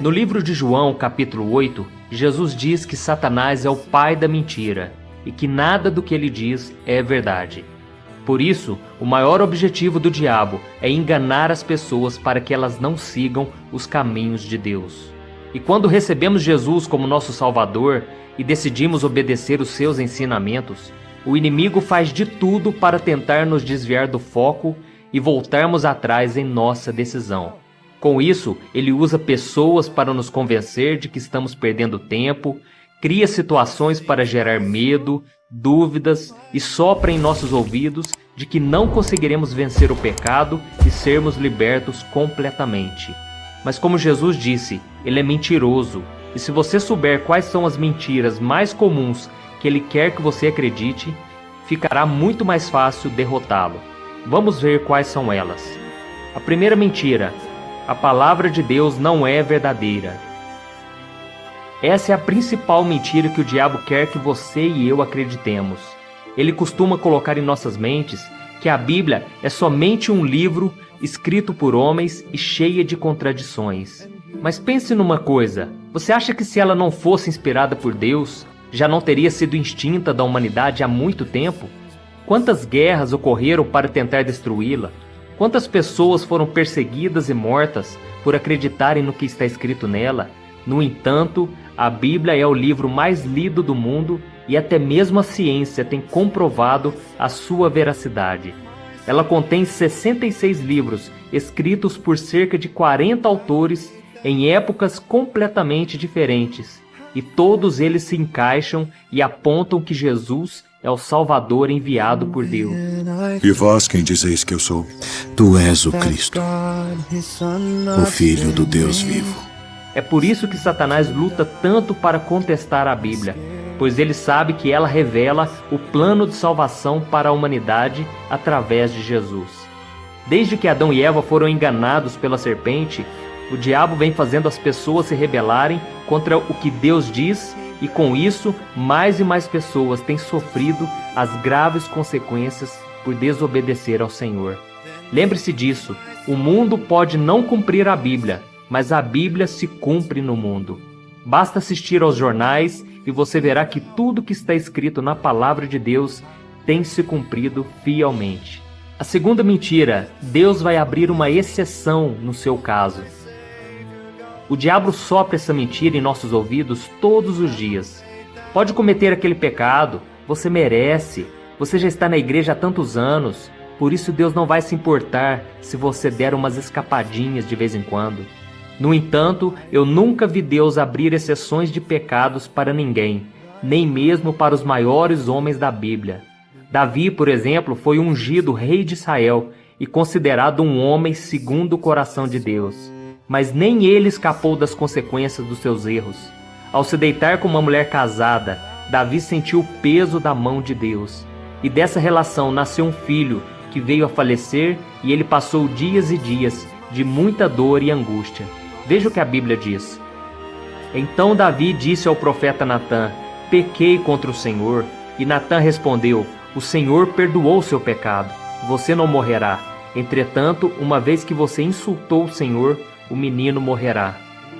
No livro de João, capítulo 8, Jesus diz que Satanás é o pai da mentira e que nada do que ele diz é verdade. Por isso, o maior objetivo do diabo é enganar as pessoas para que elas não sigam os caminhos de Deus. E quando recebemos Jesus como nosso Salvador e decidimos obedecer os seus ensinamentos, o inimigo faz de tudo para tentar nos desviar do foco e voltarmos atrás em nossa decisão. Com isso, ele usa pessoas para nos convencer de que estamos perdendo tempo, cria situações para gerar medo, dúvidas e sopra em nossos ouvidos de que não conseguiremos vencer o pecado e sermos libertos completamente. Mas como Jesus disse, ele é mentiroso, e se você souber quais são as mentiras mais comuns que ele quer que você acredite, ficará muito mais fácil derrotá-lo. Vamos ver quais são elas. A primeira mentira: a palavra de Deus não é verdadeira. Essa é a principal mentira que o diabo quer que você e eu acreditemos. Ele costuma colocar em nossas mentes que a Bíblia é somente um livro escrito por homens e cheia de contradições. Mas pense numa coisa: você acha que se ela não fosse inspirada por Deus, já não teria sido extinta da humanidade há muito tempo? Quantas guerras ocorreram para tentar destruí-la? Quantas pessoas foram perseguidas e mortas por acreditarem no que está escrito nela? No entanto, a Bíblia é o livro mais lido do mundo e até mesmo a ciência tem comprovado a sua veracidade. Ela contém 66 livros escritos por cerca de 40 autores em épocas completamente diferentes, e todos eles se encaixam e apontam que Jesus é o Salvador enviado por Deus. E vós quem dizeis que eu sou? Tu és o Cristo, o Filho do Deus vivo. É por isso que Satanás luta tanto para contestar a Bíblia, pois ele sabe que ela revela o plano de salvação para a humanidade através de Jesus. Desde que Adão e Eva foram enganados pela serpente, o diabo vem fazendo as pessoas se rebelarem contra o que Deus diz, e com isso, mais e mais pessoas têm sofrido as graves consequências por desobedecer ao Senhor. Lembre-se disso: o mundo pode não cumprir a Bíblia, mas a Bíblia se cumpre no mundo. Basta assistir aos jornais e você verá que tudo que está escrito na Palavra de Deus tem se cumprido fielmente. A segunda mentira: Deus vai abrir uma exceção no seu caso. O diabo sopra essa mentira em nossos ouvidos todos os dias. Pode cometer aquele pecado, você merece, você já está na igreja há tantos anos, por isso Deus não vai se importar se você der umas escapadinhas de vez em quando. No entanto, eu nunca vi Deus abrir exceções de pecados para ninguém, nem mesmo para os maiores homens da Bíblia. Davi, por exemplo, foi ungido rei de Israel e considerado um homem segundo o coração de Deus. Mas nem ele escapou das consequências dos seus erros. Ao se deitar com uma mulher casada, Davi sentiu o peso da mão de Deus. E dessa relação nasceu um filho que veio a falecer, e ele passou dias e dias de muita dor e angústia. Veja o que a Bíblia diz. Então Davi disse ao profeta Natã: pequei contra o Senhor. E Natã respondeu: o Senhor perdoou seu pecado, você não morrerá. Entretanto, uma vez que você insultou o Senhor, o menino morrerá.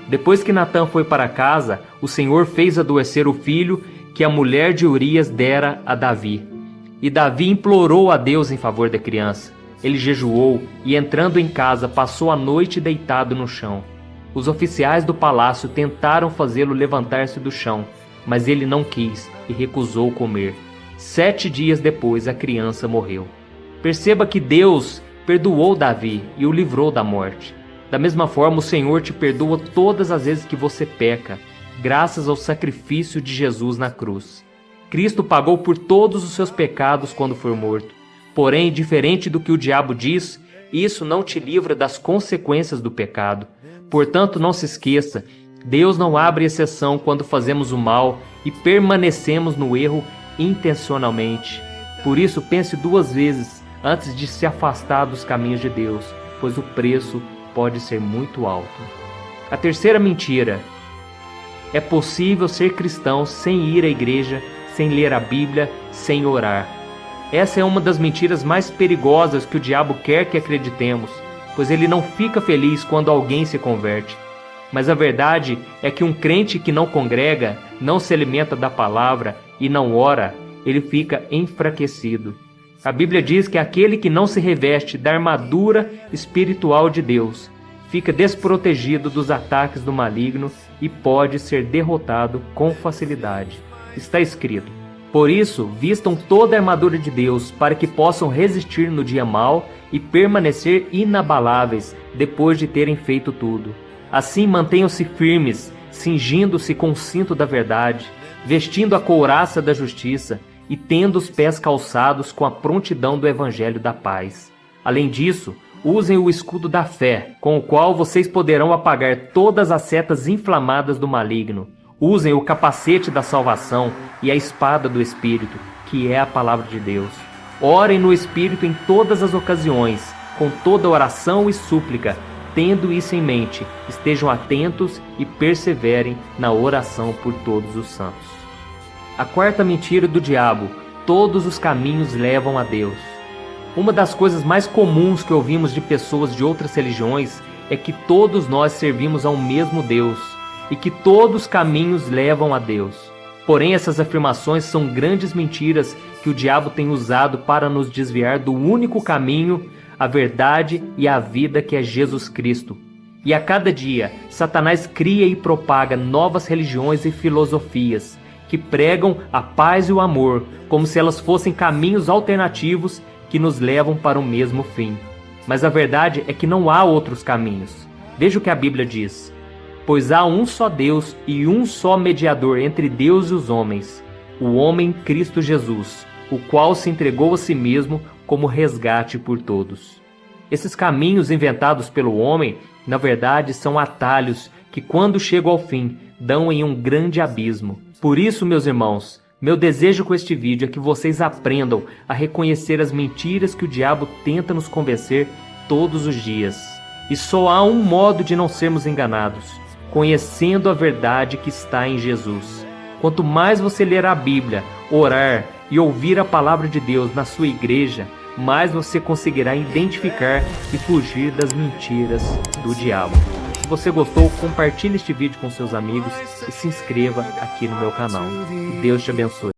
Depois que Natã foi para casa, o Senhor fez adoecer o filho que a mulher de Urias dera a Davi. E Davi implorou a Deus em favor da criança. Ele jejuou e, entrando em casa, passou a noite deitado no chão. Os oficiais do palácio tentaram fazê-lo levantar-se do chão, mas ele não quis e recusou comer. 7 dias depois, a criança morreu. Perceba que Deus perdoou Davi e o livrou da morte. Da mesma forma, o Senhor te perdoa todas as vezes que você peca, graças ao sacrifício de Jesus na cruz. Cristo pagou por todos os seus pecados quando foi morto. Porém, diferente do que o diabo diz, isso não te livra das consequências do pecado. Portanto, não se esqueça, Deus não abre exceção quando fazemos o mal e permanecemos no erro intencionalmente. Por isso, pense 2 vezes antes de se afastar dos caminhos de Deus, pois o preço pode ser muito alto. A terceira mentira: é possível ser cristão sem ir à igreja, sem ler a Bíblia, sem orar. Essa é uma das mentiras mais perigosas que o diabo quer que acreditemos, pois ele não fica feliz quando alguém se converte. Mas a verdade é que um crente que não congrega, não se alimenta da palavra e não ora, ele fica enfraquecido. A Bíblia diz que aquele que não se reveste da armadura espiritual de Deus fica desprotegido dos ataques do maligno e pode ser derrotado com facilidade. Está escrito: por isso, vistam toda a armadura de Deus para que possam resistir no dia mau e permanecer inabaláveis depois de terem feito tudo. Assim, mantenham-se firmes, cingindo-se com o cinto da verdade, vestindo a couraça da justiça e tendo os pés calçados com a prontidão do evangelho da paz. Além disso, usem o escudo da fé, com o qual vocês poderão apagar todas as setas inflamadas do maligno. Usem o capacete da salvação e a espada do Espírito, que é a palavra de Deus. Orem no Espírito em todas as ocasiões, com toda oração e súplica. Tendo isso em mente, estejam atentos e perseverem na oração por todos os santos. A quarta mentira do diabo: todos os caminhos levam a Deus. Uma das coisas mais comuns que ouvimos de pessoas de outras religiões é que todos nós servimos ao mesmo Deus e que todos os caminhos levam a Deus. Porém, essas afirmações são grandes mentiras que o diabo tem usado para nos desviar do único caminho, a verdade e a vida, que é Jesus Cristo. E a cada dia, Satanás cria e propaga novas religiões e filosofias que pregam a paz e o amor, como se elas fossem caminhos alternativos que nos levam para o mesmo fim. Mas a verdade é que não há outros caminhos. Veja o que a Bíblia diz: pois há um só Deus e um só mediador entre Deus e os homens, o homem Cristo Jesus, o qual se entregou a si mesmo como resgate por todos. Esses caminhos inventados pelo homem, na verdade, são atalhos que, quando chegam ao fim, dão em um grande abismo. Por isso, meus irmãos, meu desejo com este vídeo é que vocês aprendam a reconhecer as mentiras que o diabo tenta nos convencer todos os dias. E só há um modo de não sermos enganados: conhecendo a verdade que está em Jesus. Quanto mais você ler a Bíblia, orar e ouvir a palavra de Deus na sua igreja, mais você conseguirá identificar e fugir das mentiras do diabo. Se você gostou, compartilhe este vídeo com seus amigos e se inscreva aqui no meu canal. Deus te abençoe.